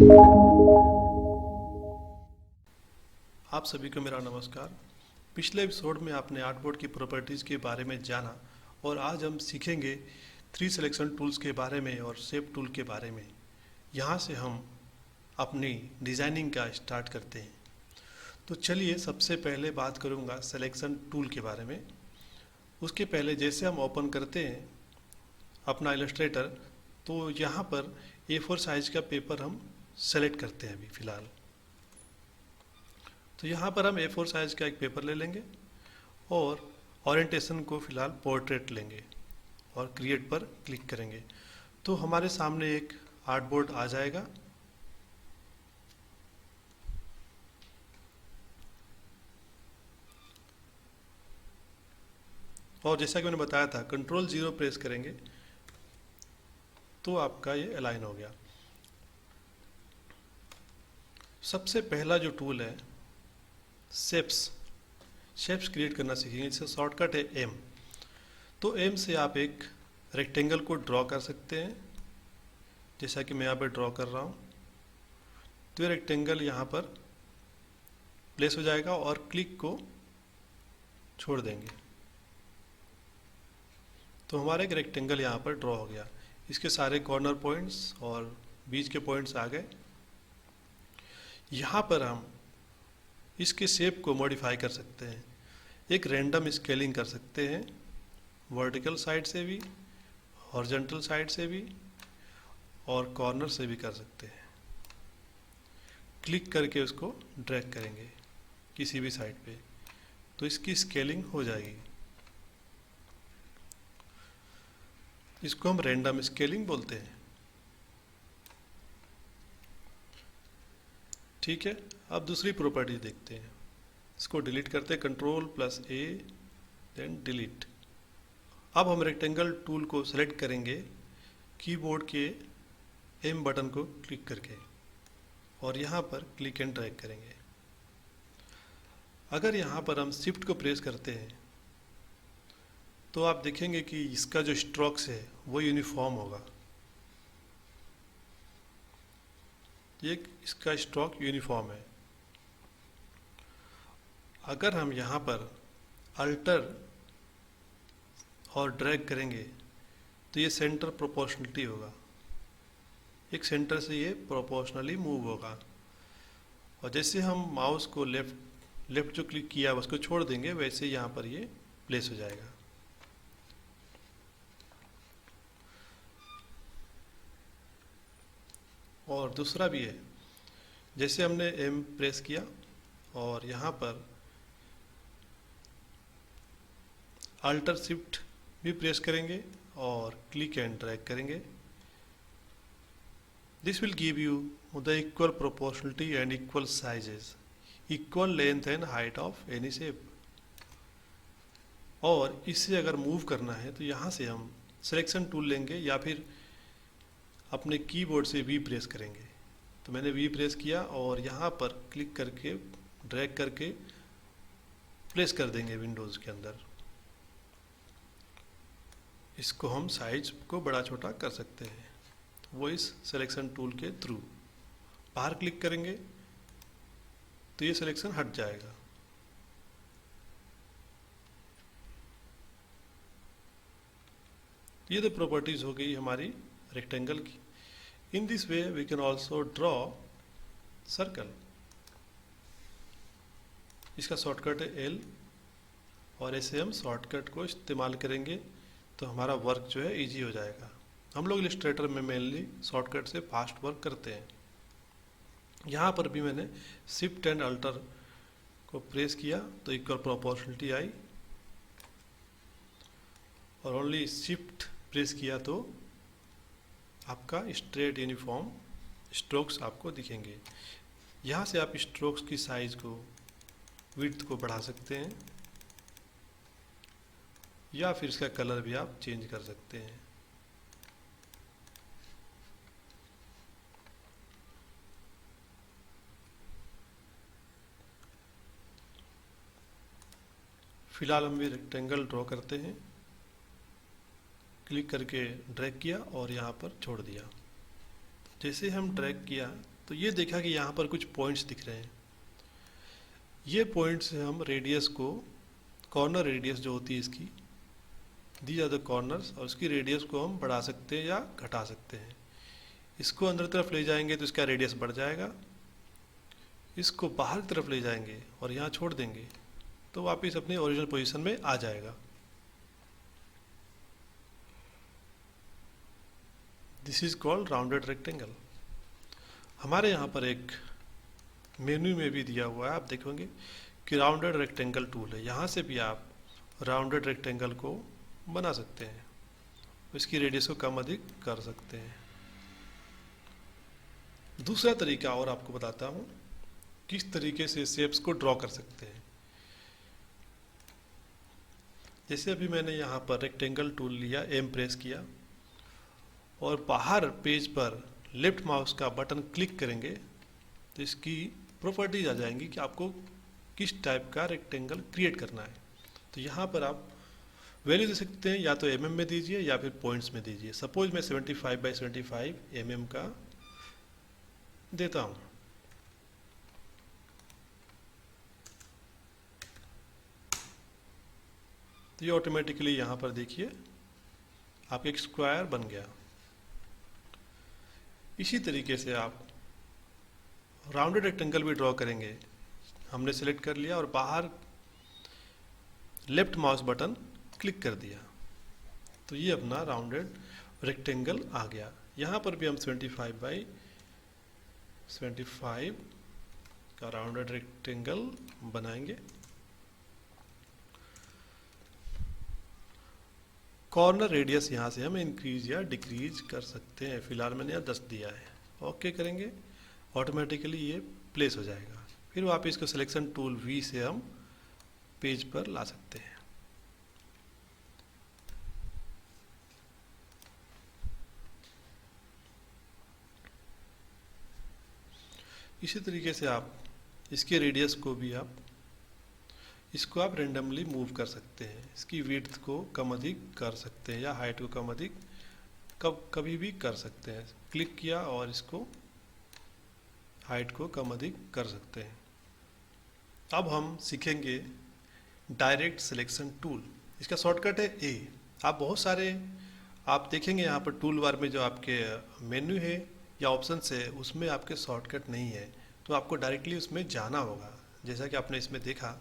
आप सभी को मेरा नमस्कार। पिछले एपिसोड में आपने आर्टबोर्ड की प्रॉपर्टीज़ के बारे में जाना और आज हम सीखेंगे 3 सिलेक्शन टूल्स के बारे में और शेप टूल के बारे में। यहाँ से हम अपनी डिज़ाइनिंग का स्टार्ट करते हैं। तो चलिए सबसे पहले बात करूँगा सिलेक्शन टूल के बारे में। उसके पहले जैसे हम ओपन करते हैं अपना इलस्ट्रेटर, तो यहाँ पर A4 साइज़ का पेपर हम सेलेक्ट करते हैं अभी फ़िलहाल। तो यहाँ पर हम A4 साइज़ का एक पेपर ले लेंगे और ओरिएंटेशन को फ़िलहाल पोर्ट्रेट लेंगे और क्रिएट पर क्लिक करेंगे। तो हमारे सामने एक आर्टबोर्ड आ जाएगा। और जैसा कि मैंने बताया था, Ctrl+0 प्रेस करेंगे तो आपका ये अलाइन हो गया। सबसे पहला जो टूल है शेप्स क्रिएट करना सीखेंगे। इसका शॉर्टकट है एम। तो एम से आप एक रेक्टेंगल को ड्रॉ कर सकते हैं, जैसा कि मैं यहाँ पर ड्रॉ कर रहा हूँ। तो ये रेक्टेंगल यहाँ पर प्लेस हो जाएगा और क्लिक को छोड़ देंगे तो हमारा एक रेक्टेंगल यहाँ पर ड्रॉ हो गया। इसके सारे कॉर्नर पॉइंट्स और बीच के पॉइंट्स आ गए। यहाँ पर हम इसके शेप को मॉडिफाई कर सकते हैं। एक रैंडम स्केलिंग कर सकते हैं, वर्टिकल साइड से भी, हॉरिजॉन्टल साइड से भी और कॉर्नर से भी कर सकते हैं। क्लिक करके उसको ड्रैग करेंगे किसी भी साइड पे तो इसकी स्केलिंग हो जाएगी। इसको हम रैंडम स्केलिंग बोलते हैं। ठीक है, अब दूसरी प्रॉपर्टी देखते हैं। इसको डिलीट करते हैं, Ctrl+A देन डिलीट। अब हम रेक्टेंगल टूल को सेलेक्ट करेंगे कीबोर्ड के एम बटन को क्लिक करके और यहाँ पर क्लिक एंड ड्रैग करेंगे। अगर यहाँ पर हम शिफ्ट को प्रेस करते हैं तो आप देखेंगे कि इसका जो स्ट्रोक्स है वो यूनिफॉर्म होगा। ये इसका स्ट्रोक यूनिफॉर्म है। अगर हम यहाँ पर अल्टर और ड्रैग करेंगे तो ये सेंटर प्रोपोर्शनलिटी होगा। एक सेंटर से ये प्रोपोर्शनली मूव होगा और जैसे हम माउस को लेफ्ट जो क्लिक किया उसको छोड़ देंगे वैसे यहाँ पर ये प्लेस हो जाएगा। और दूसरा भी है, जैसे हमने एम प्रेस किया और यहाँ पर अल्टर शिफ्ट भी प्रेस करेंगे और क्लिक एंड ड्रैग करेंगे। This will give you the equal proportionality and equal sizes, equal length and height of any shape. और इससे अगर मूव करना है तो यहाँ से हम सिलेक्शन टूल लेंगे या फिर अपने कीबोर्ड से वी प्रेस करेंगे। तो मैंने वी प्रेस किया और यहाँ पर क्लिक करके ड्रैग करके प्लेस कर देंगे विंडोज़ के अंदर। इसको हम साइज को बड़ा छोटा कर सकते हैं, वो इस सिलेक्शन टूल के थ्रू। बाहर क्लिक करेंगे तो ये सिलेक्शन हट जाएगा। ये तो प्रॉपर्टीज हो गई हमारी रेक्टेंगल की। In this way we can also draw circle. इसका शॉर्टकट है एल और ऐसे हम शॉर्टकट को इस्तेमाल करेंगे तो हमारा वर्क जो है इजी हो जाएगा। हम लोग इलस्ट्रेटर में मेनली शॉर्टकट से फास्ट वर्क करते हैं। यहाँ पर भी मैंने शिफ्ट एंड अल्टर को प्रेस किया तो इक्वल प्रोपोर्शनलिटी आई और ओनली शिफ्ट प्रेस किया तो आपका स्ट्रेट यूनिफॉर्म स्ट्रोक्स आपको दिखेंगे। यहाँ से आप स्ट्रोक्स की साइज को, विड्थ को बढ़ा सकते हैं या फिर इसका कलर भी आप चेंज कर सकते हैं। फिलहाल हम भी रेक्टेंगल ड्रॉ करते हैं। क्लिक करके ड्रैग किया और यहाँ पर छोड़ दिया। जैसे हम ड्रैग किया तो ये देखा कि यहाँ पर कुछ पॉइंट्स दिख रहे हैं। ये पॉइंट्स से हम रेडियस को, कॉर्नर रेडियस जो होती है इसकी, दीज आर द कॉर्नर्स, और उसकी रेडियस को हम बढ़ा सकते हैं या घटा सकते हैं। इसको अंदर तरफ ले जाएंगे तो इसका रेडियस बढ़ जाएगा, इसको बाहर की तरफ ले जाएंगे और यहाँ छोड़ देंगे तो वापस अपनी ओरिजिनल पोजीशन में आ जाएगा। This is called rounded rectangle. हमारे यहाँ पर एक मेन्यू में भी दिया हुआ है, आप देखेंगे कि राउंडेड रेक्टेंगल टूल है। यहाँ से भी आप राउंडेड रेक्टेंगल को बना सकते हैं, इसकी रेडियस को कम अधिक कर सकते हैं। दूसरा तरीका और आपको बताता हूँ किस तरीके से शेप्स को ड्रॉ कर सकते हैं। जैसे अभी मैंने यहाँ पर रेक्टेंगल टूल लिया, एम प्रेस किया और बाहर पेज पर लेफ्ट माउस का बटन क्लिक करेंगे तो इसकी प्रॉपर्टीज आ जाएंगी कि आपको किस टाइप का रेक्टेंगल क्रिएट करना है। तो यहाँ पर आप वैल्यू दे सकते हैं, या तो एमएम में दीजिए या फिर पॉइंट्स में दीजिए। सपोज मैं 75 बाई 75 एमएम का देता हूँ। तो ये ऑटोमेटिकली यहाँ पर देखिए आपका एक स्क्वायर बन गया। इसी तरीके से आप राउंडेड रेक्टेंगल भी ड्रॉ करेंगे। हमने सेलेक्ट कर लिया और बाहर लेफ्ट माउस बटन क्लिक कर दिया तो ये अपना राउंडेड रेक्टेंगल आ गया। यहाँ पर भी हम 75 बाई 75 का राउंडेड रेक्टेंगल बनाएंगे। कॉर्नर रेडियस यहाँ से हम इंक्रीज या डिक्रीज कर सकते हैं। फिलहाल मैंने यहाँ 10 दिया है। ओके करेंगे, ऑटोमेटिकली ये प्लेस हो जाएगा। फिर वापस इसको सिलेक्शन टूल वी से हम पेज पर ला सकते हैं। इसी तरीके से आप इसके रेडियस को भी इसको आप रेंडमली मूव कर सकते हैं। इसकी विड्थ को कम अधिक कर सकते हैं या हाइट को कम अधिक कभी भी कर सकते हैं। क्लिक किया और इसको हाइट को कम अधिक कर सकते हैं। अब हम सीखेंगे डायरेक्ट सिलेक्शन टूल। इसका शॉर्टकट है ए। आप बहुत सारे आप देखेंगे यहाँ पर टूल बार में जो आपके मेन्यू है या ऑप्शन है उसमें आपके शॉर्टकट नहीं है, तो आपको डायरेक्टली उसमें जाना होगा। जैसा कि आपने इसमें देखा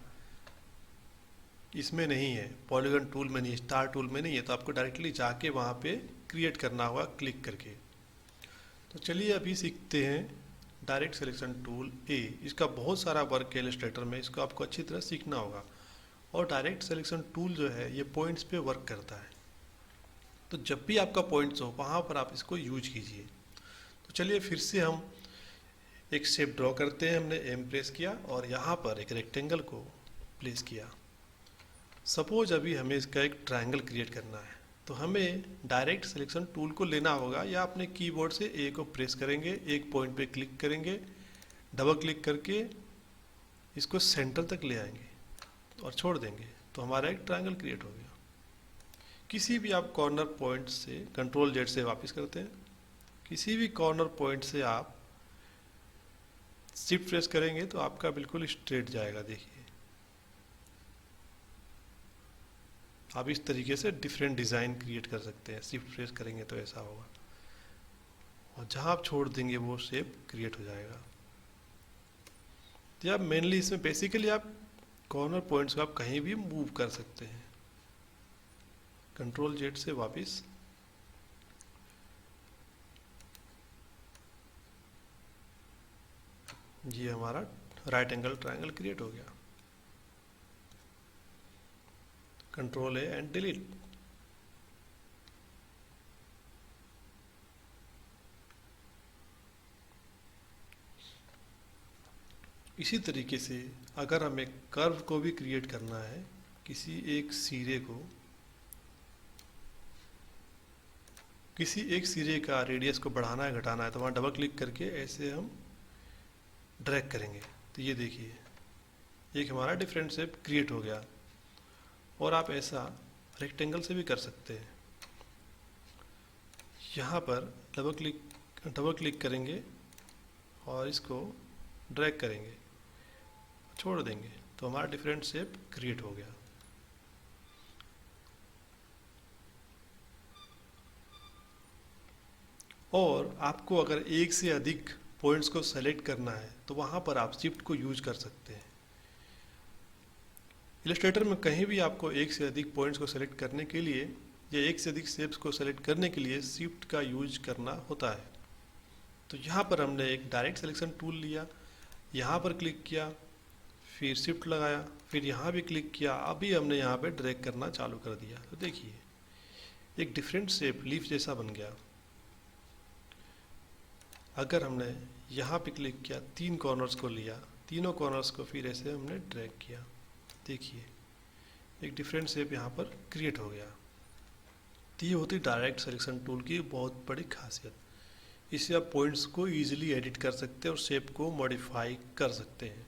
इसमें नहीं है, पॉलीगन टूल में नहीं, स्टार टूल में नहीं है, तो आपको डायरेक्टली जाके वहाँ पे क्रिएट करना होगा क्लिक करके। तो चलिए अभी सीखते हैं डायरेक्ट सिलेक्शन टूल ए। इसका बहुत सारा वर्क है इलस्ट्रेटर में, इसको आपको अच्छी तरह सीखना होगा। और डायरेक्ट सिलेक्शन टूल जो है ये पॉइंट्स पे वर्क करता है, तो जब भी आपका पॉइंट्स हो वहाँ पर आप इसको यूज कीजिए। तो चलिए फिर से हम एक शेप ड्रॉ करते हैं। हमने एम प्रेस किया और यहाँ पर एक रेक्टेंगल को प्लेस किया। सपोज अभी हमें इसका एक ट्रायंगल क्रिएट करना है, तो हमें डायरेक्ट सिलेक्शन टूल को लेना होगा या अपने कीबोर्ड से ए को प्रेस करेंगे, एक पॉइंट पे क्लिक करेंगे, डबल क्लिक करके इसको सेंटर तक ले आएंगे और छोड़ देंगे, तो हमारा एक ट्रायंगल क्रिएट हो गया। किसी भी आप कॉर्नर पॉइंट से कंट्रोल जेड से वापस करते हैं, किसी भी कॉर्नर पॉइंट से आप शिफ्ट प्रेस करेंगे तो आपका बिल्कुल स्ट्रेट जाएगा। देखिए आप इस तरीके से डिफरेंट डिज़ाइन क्रिएट कर सकते हैं। शिफ्ट प्रेस करेंगे तो ऐसा होगा और जहाँ आप छोड़ देंगे वो शेप क्रिएट हो जाएगा। तो आप मेनली इसमें बेसिकली आप कॉर्नर पॉइंट्स को आप कहीं भी मूव कर सकते हैं। कंट्रोल जेड से वापस ये हमारा राइट एंगल ट्रायंगल क्रिएट हो गया। Control A and delete. इसी तरीके से अगर हमें कर्व को भी क्रिएट करना है, किसी एक सिरे का रेडियस को बढ़ाना है घटाना है, तो वहाँ डबल क्लिक करके ऐसे हम ड्रैग करेंगे तो ये देखिए एक हमारा डिफरेंट शेप क्रिएट हो गया। और आप ऐसा रेक्टेंगल से भी कर सकते हैं। यहाँ पर डबल क्लिक करेंगे और इसको ड्रैग करेंगे, छोड़ देंगे, तो हमारा डिफरेंट शेप क्रिएट हो गया। और आपको अगर एक से अधिक पॉइंट्स को सेलेक्ट करना है तो वहाँ पर आप शिफ्ट को यूज कर सकते हैं। इलस्ट्रेटर में कहीं भी आपको एक से अधिक पॉइंट्स को सेलेक्ट करने के लिए या एक से अधिक शेप्स को सेलेक्ट करने के लिए शिफ्ट का यूज करना होता है। तो यहाँ पर हमने एक डायरेक्ट सिलेक्शन टूल लिया, यहाँ पर क्लिक किया, फिर शिफ्ट लगाया, फिर यहाँ भी क्लिक किया, अभी हमने यहाँ पे ड्रैग करना चालू कर दिया। तो देखिए एक डिफरेंट शेप लीफ जैसा बन गया। अगर हमने यहाँ पे क्लिक किया, 3 कॉर्नर्स को लिया, तीनों कॉर्नर्स को फिर ऐसे हमने ड्रैग किया, देखिए एक डिफरेंट शेप यहाँ पर क्रिएट हो गया। तो ये होती डायरेक्ट सिलेक्शन टूल की बहुत बड़ी खासियत। इससे आप पॉइंट्स को ईजिली एडिट कर सकते हैं और शेप को मॉडिफाई कर सकते हैं।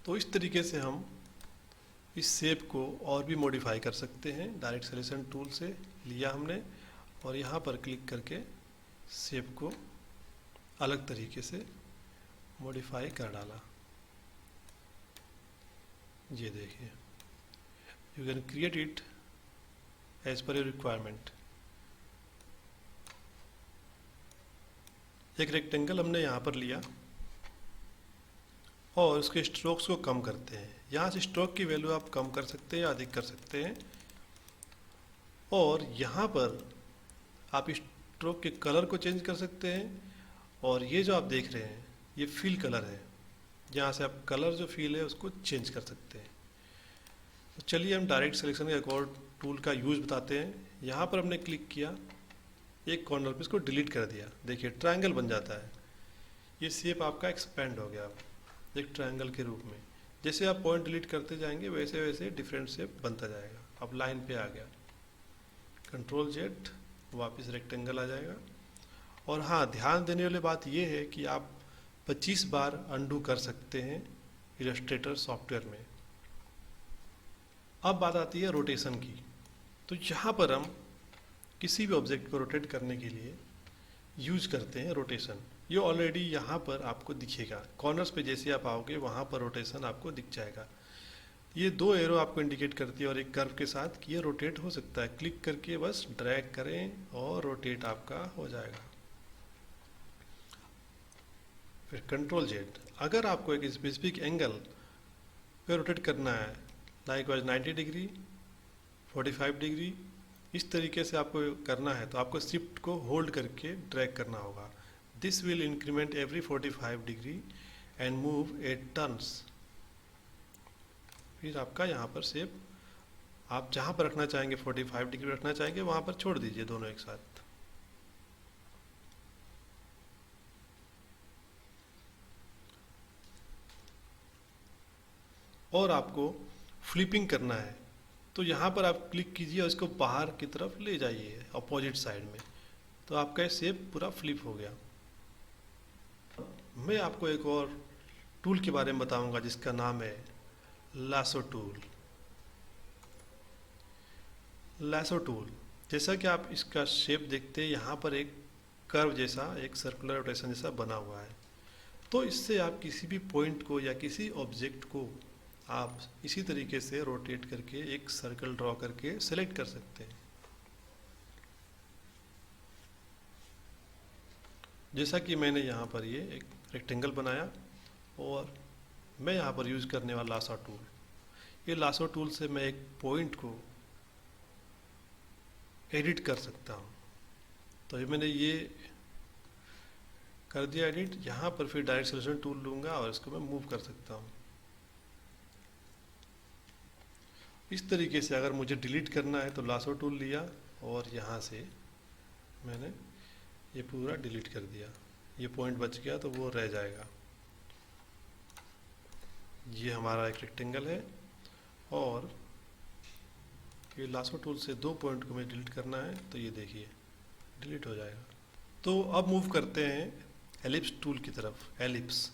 तो इस तरीके से हम इस शेप को और भी मॉडिफाई कर सकते हैं। डायरेक्ट सिलेक्शन टूल से लिया हमने और यहाँ पर क्लिक करके शेप को अलग तरीके से मॉडिफाई कर डाला। ये देखिए, you can create it as per your requirement. एक रेक्टेंगल हमने यहाँ पर लिया और उसके स्ट्रोक्स को कम करते हैं। यहाँ से स्ट्रोक की वैल्यू आप कम कर सकते हैं या अधिक कर सकते हैं। और यहाँ पर आप स्ट्रोक के कलर को चेंज कर सकते हैं। और ये जो आप देख रहे हैं ये फिल कलर है, यहाँ से आप कलर जो फील है उसको चेंज कर सकते हैं। तो चलिए हम डायरेक्ट सिलेक्शन के एक और टूल का यूज़ बताते हैं। यहाँ पर हमने क्लिक किया, एक कॉर्नर पे इसको डिलीट कर दिया, देखिए ट्रायंगल बन जाता है। ये शेप आपका एक्सपेंड हो गया एक ट्रायंगल के रूप में। जैसे आप पॉइंट डिलीट करते जाएंगे वैसे वैसे डिफरेंट शेप बनता जाएगा। अब लाइन पे आ गया, कंट्रोल जेड, वापस रेक्टेंगल आ जाएगा। और हाँ, ध्यान देने वाली बात ये है कि आप 25 बार अंडू कर सकते हैं इलस्ट्रेटर सॉफ्टवेयर में। अब बात आती है रोटेशन की। तो यहाँ पर हम किसी भी ऑब्जेक्ट को रोटेट करने के लिए यूज करते हैं रोटेशन। ये ऑलरेडी यहाँ पर आपको दिखेगा, कॉर्नर्स पे जैसे आप आओगे वहाँ पर रोटेशन आपको दिख जाएगा। ये 2 एरो आपको इंडिकेट करती है और एक कर्व के साथ कि ये रोटेट हो सकता है। क्लिक करके बस ड्रैग करें और रोटेट आपका हो जाएगा। फिर कंट्रोल जेड, अगर आपको एक स्पेसिफिक एंगल पे रोटेट करना है, लाइक वाइज 90 डिग्री, 45 डिग्री, इस तरीके से आपको करना है तो आपको शिफ्ट को होल्ड करके ड्रैग करना होगा। This will increment every 45 degree and move 8 turns. फिर आपका यहाँ पर शेप आप जहाँ पर रखना चाहेंगे, 45 डिग्री रखना चाहेंगे वहाँ पर छोड़ दीजिए दोनों एक साथ। और आपको फ्लिपिंग करना है तो यहाँ पर आप क्लिक कीजिए और इसको बाहर की तरफ ले जाइए अपोजिट साइड में, तो आपका शेप पूरा फ्लिप हो गया। मैं आपको एक और टूल के बारे में बताऊंगा जिसका नाम है लासो टूल। लासो टूल, जैसा कि आप इसका शेप देखते हैं, यहाँ पर एक कर्व जैसा, एक सर्कुलर रोटेशन जैसा बना हुआ है। तो इससे आप किसी भी पॉइंट को या किसी ऑब्जेक्ट को आप इसी तरीके से रोटेट करके एक सर्कल ड्रॉ करके सेलेक्ट कर सकते हैं। जैसा कि मैंने यहाँ पर ये एक रेक्टेंगल बनाया और मैं यहाँ पर यूज़ करने वाला लासो टूल। ये लासो टूल से मैं एक पॉइंट को एडिट कर सकता हूँ। तो ये मैंने ये कर दिया एडिट। यहाँ पर फिर डायरेक्ट सिलेक्शन टूल लूँगा और इसको मैं मूव कर सकता हूँ। इस तरीके से अगर मुझे डिलीट करना है तो लासो टूल लिया और यहाँ से मैंने ये पूरा डिलीट कर दिया। ये पॉइंट बच गया तो वो रह जाएगा। ये हमारा एक रेक्टेंगल है और ये लासो टूल से 2 पॉइंट को मुझे डिलीट करना है तो ये देखिए डिलीट हो जाएगा। तो अब मूव करते हैं एलिप्स टूल की तरफ। एलिप्स,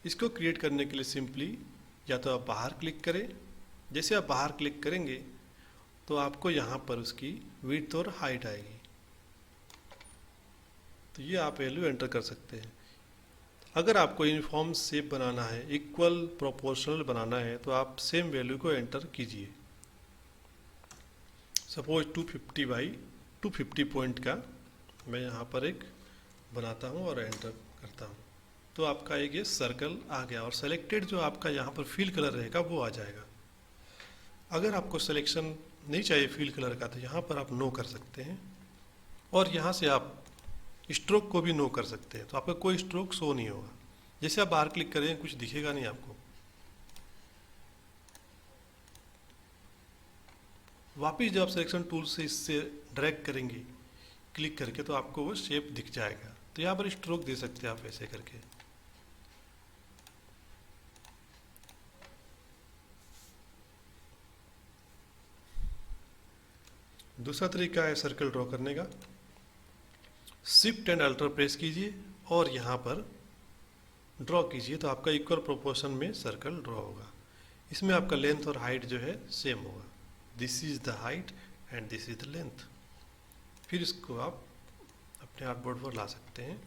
इसको क्रिएट करने के लिए सिंपली या तो आप बाहर क्लिक करें। जैसे आप बाहर क्लिक करेंगे तो आपको यहाँ पर उसकी विड्थ और हाइट आएगी, तो ये आप वैल्यू एंटर कर सकते हैं। अगर आपको यूनिफॉर्म शेप बनाना है, इक्वल प्रोपोर्शनल बनाना है, तो आप सेम वैल्यू को एंटर कीजिए। सपोज 250 बाई 250 पॉइंट का मैं यहाँ पर एक बनाता हूँ और एंटर करता हूँ, तो आपका एक ये सर्कल आ गया और सेलेक्टेड जो आपका यहाँ पर फील कलर रहेगा वो आ जाएगा। अगर आपको सिलेक्शन नहीं चाहिए फील कलर का, तो यहाँ पर आप नो कर सकते हैं और यहाँ से आप स्ट्रोक को भी नो कर सकते हैं, तो आपका कोई स्ट्रोक शो नहीं होगा। जैसे आप बाहर क्लिक करें कुछ दिखेगा नहीं आपको। वापिस जब आप सिलेक्शन टूल से इससे ड्रैग करेंगे क्लिक करके, तो आपको वो शेप दिख जाएगा। तो यहाँ पर स्ट्रोक दे सकते हैं आप ऐसे करके। दूसरा तरीका है सर्कल ड्रॉ करने का। शिफ्ट एंड अल्टर प्रेस कीजिए और यहाँ पर ड्रॉ कीजिए, तो आपका इक्वल प्रोपोर्शन में सर्कल ड्रॉ होगा। इसमें आपका लेंथ और हाइट जो है सेम होगा। This is the height and this is the length. फिर इसको आप अपने आर्टबोर्ड पर ला सकते हैं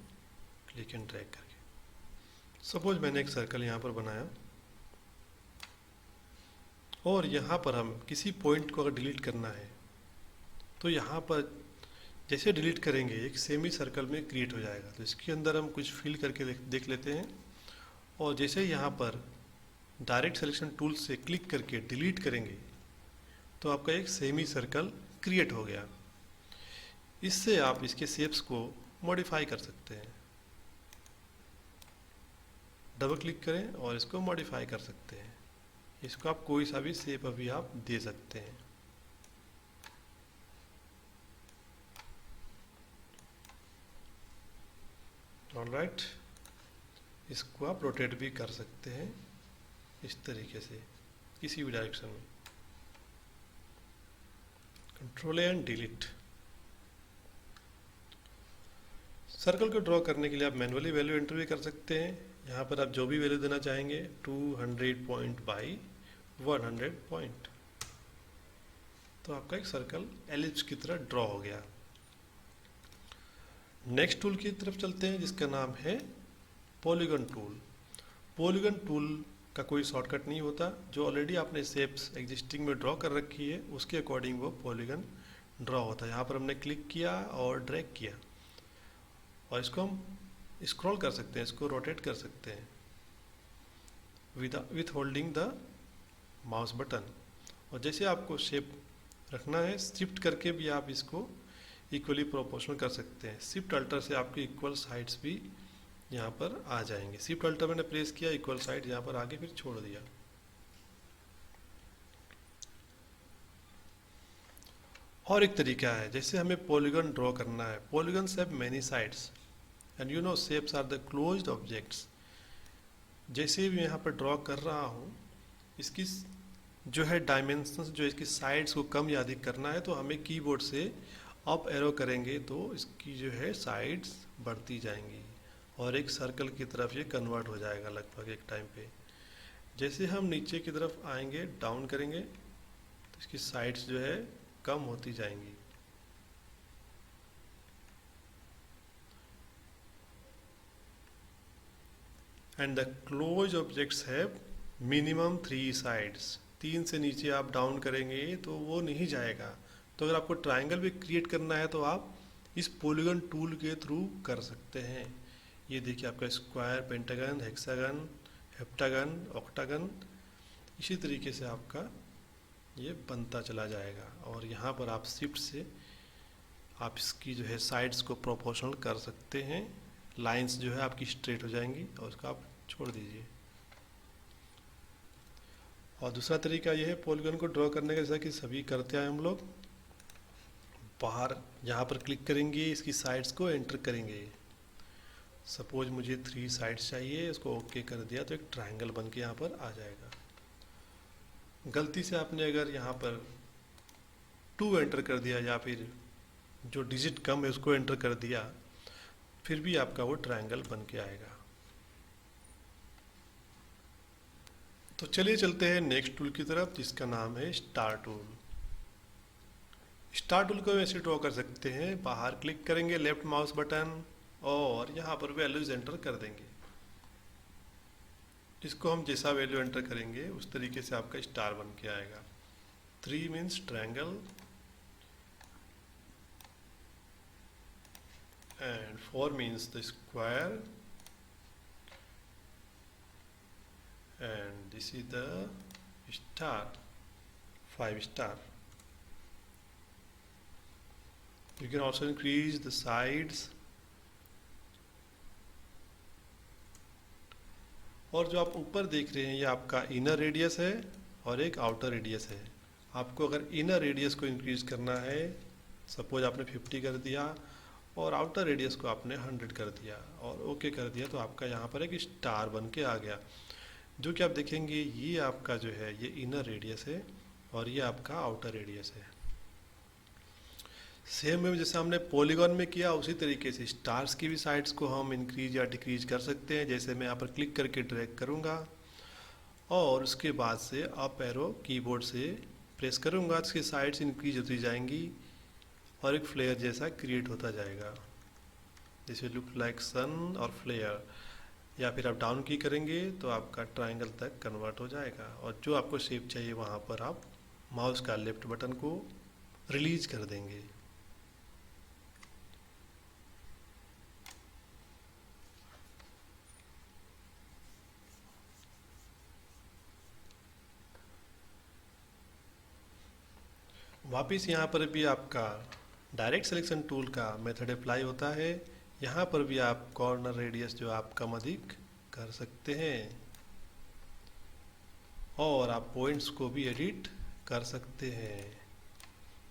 क्लिक एंड ड्रैग करके। सपोज मैंने एक सर्कल यहाँ पर बनाया और यहाँ पर हम किसी पॉइंट को अगर डिलीट करना है, तो यहाँ पर जैसे डिलीट करेंगे एक सेमी सर्कल में क्रिएट हो जाएगा। तो इसके अंदर हम कुछ फिल करके देख लेते हैं। और जैसे यहाँ पर डायरेक्ट सिलेक्शन टूल से क्लिक करके डिलीट करेंगे, तो आपका एक सेमी सर्कल क्रिएट हो गया। इससे आप इसके शेप्स को मॉडिफाई कर सकते हैं। डबल क्लिक करें और इसको मॉडिफाई कर सकते हैं। इसको आप कोई सा भी शेप अभी आप दे सकते हैं। ऑलराइट, इसको आप रोटेट भी कर सकते हैं इस तरीके से किसी भी डायरेक्शन में। Control and delete. सर्कल को ड्रॉ करने के लिए आप मैनुअली वैल्यू एंटर भी कर सकते हैं। यहाँ पर आप जो भी वैल्यू देना चाहेंगे, 200 पॉइंट बाई 100 पॉइंट, तो आपका एक सर्कल एलिप्स की तरह ड्रॉ हो गया। नेक्स्ट टूल की तरफ चलते हैं जिसका नाम है पॉलीगन टूल। पॉलीगन टूल का कोई शॉर्टकट नहीं होता। जो ऑलरेडी आपने शेप्स एग्जिस्टिंग में ड्रॉ कर रखी है उसके अकॉर्डिंग वो पॉलीगन ड्रॉ होता है। यहाँ पर हमने क्लिक किया और ड्रैग किया और इसको हम स्क्रॉल कर सकते हैं, इसको रोटेट कर सकते हैं with holding the mouse button. और जैसे आपको शेप रखना है, शिफ्ट करके भी आप इसको इक्वली प्रोपोर्शनल कर सकते हैं। शिफ्ट अल्टर से आपके इक्वल साइड्स भी यहाँ पर आ जाएंगे। शिफ्ट अल्टर मैंने प्रेस किया, इक्वल साइड यहाँ पर आगे फिर छोड़ दिया। और एक तरीका है, जैसे हमें पॉलीगन ड्रॉ करना है। Polygons have many sides and you know shapes are the closed objects. जैसे भी यहाँ पर ड्रॉ कर रहा हूँ, इसकी जो है डायमेंशंस, जो इसकी साइड्स को कम या अधिक करना है, तो हमें कीबोर्ड से अप एरो करेंगे तो इसकी जो है साइड्स बढ़ती जाएंगी और एक सर्कल की तरफ ये कन्वर्ट हो जाएगा लगभग एक टाइम पे। जैसे हम नीचे की तरफ आएंगे, डाउन करेंगे, तो इसकी साइड्स जो है कम होती जाएंगी। And the close objects have minimum 3 sides. 3 से नीचे आप डाउन करेंगे तो वो नहीं जाएगा। तो अगर आपको ट्रायंगल भी क्रिएट करना है तो आप इस पॉलीगन टूल के थ्रू कर सकते हैं। ये देखिए आपका square, pentagon, hexagon, heptagon, octagon, इसी तरीके से आपका ये बनता चला जाएगा। और यहाँ पर आप शिफ्ट से आप इसकी जो है साइड्स को प्रोपोर्शनल कर सकते हैं। लाइंस जो है आपकी स्ट्रेट हो जाएंगी और उसका आप छोड़ दीजिए। और दूसरा तरीका ये है पॉलीगन को ड्रॉ करने का, जैसा कि सभी करते हैं हम लोग। बाहर यहाँ पर क्लिक करेंगे, इसकी साइड्स को एंटर करेंगे। सपोज मुझे 3 साइड्स चाहिए, इसको ओके कर दिया तो एक ट्रायंगल बन के यहाँ पर आ जाएगा। गलती से आपने अगर यहाँ पर 2 एंटर कर दिया या फिर जो डिजिट कम है उसको एंटर कर दिया, फिर भी आपका वो ट्रायंगल बन के आएगा। तो चलिए चलते हैं नेक्स्ट टूल की तरफ, जिसका नाम है स्टार टूल। स्टार टूल को हम ऐसे ड्रॉ कर सकते हैं, बाहर क्लिक करेंगे लेफ्ट माउस बटन और यहाँ पर वैल्यूज एंटर कर देंगे। इसको हम जैसा वैल्यू एंटर करेंगे उस तरीके से आपका स्टार बन के आएगा। 3 means triangle and 4 means the square, and this is the star, 5 star. You can also increase the sides, और जो आप ऊपर देख रहे हैं ये आपका इनर रेडियस है और एक आउटर रेडियस है। आपको अगर इनर रेडियस को इंक्रीज करना है, सपोज आपने 50 कर दिया और आउटर रेडियस को आपने 100 कर दिया और ओके कर दिया, तो आपका यहाँ पर एक स्टार बन के आ गया। जो कि आप देखेंगे ये आपका जो है ये इनर रेडियस है और ये आपका आउटर रेडियस है। सेम में जैसे हमने पॉलीगॉन में किया उसी तरीके से स्टार्स की भी साइड्स को हम इंक्रीज या डिक्रीज कर सकते हैं। जैसे मैं यहाँ पर क्लिक करके ड्रैग करूँगा और उसके बाद से अप एरो कीबोर्ड से प्रेस करूँगा, इसकी साइड्स इंक्रीज होती जाएंगी और एक फ्लेयर जैसा क्रिएट होता जाएगा। दिस विल लुक लाइक सन और फ्लेयर। या फिर आप डाउन की करेंगे तो आपका ट्रायंगल तक कन्वर्ट हो जाएगा और जो आपको शेप चाहिए वहाँ पर आप माउस का लेफ्ट बटन को रिलीज कर देंगे। वापिस यहाँ पर भी आपका डायरेक्ट सिलेक्शन टूल का मेथड अप्लाई होता है। यहाँ पर भी आप कॉर्नर रेडियस जो आप कम अधिक कर सकते हैं और आप पॉइंट्स को भी एडिट कर सकते हैं।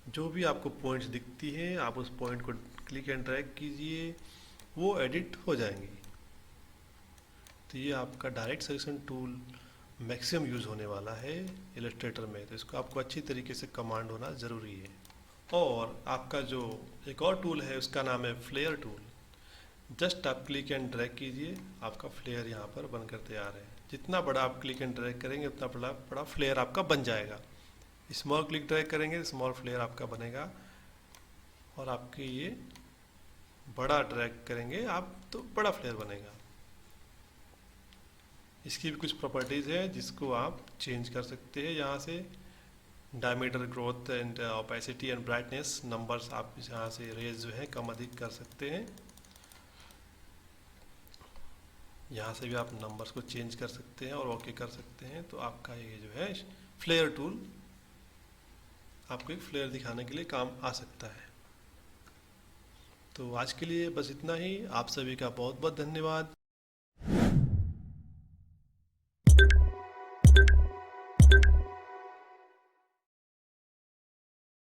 जो भी आपको पॉइंट्स दिखती हैं आप उस पॉइंट को क्लिक एंड ड्रैग कीजिए, वो एडिट हो जाएंगी। तो ये आपका direct selection tool maximum use होने वाला है इलस्ट्रेटर में, तो इसको आपको अच्छी तरीके से कमांड होना ज़रूरी है। और आपका जो एक और टूल है उसका नाम है फ्लेयर टूल। जस्ट आप क्लिक एंड ड्रैग कीजिए, आपका फ्लेयर यहाँ पर बनकर तैयार है। जितना बड़ा आप क्लिक एंड ड्रैग करेंगे उतना बड़ा बड़ा फ्लेयर आपका बन जाएगा। स्मॉल क्लिक ड्रैग करेंगे स्मॉल फ्लेयर आपका बनेगा और आपके ये बड़ा ड्रैग करेंगे आप तो बड़ा फ्लेयर बनेगा। इसकी भी कुछ प्रॉपर्टीज़ है जिसको आप चेंज कर सकते हैं। यहाँ से diameter, growth and opacity and brightness numbers आप यहाँ से रेज जो है कम अधिक कर सकते हैं। यहाँ से भी आप नंबर्स को चेंज कर सकते हैं और ओके कर सकते हैं। तो आपका ये जो है फ्लेयर टूल आपको एक फ्लेयर दिखाने के लिए काम आ सकता है। तो आज के लिए बस इतना ही। आप सभी का बहुत बहुत धन्यवाद।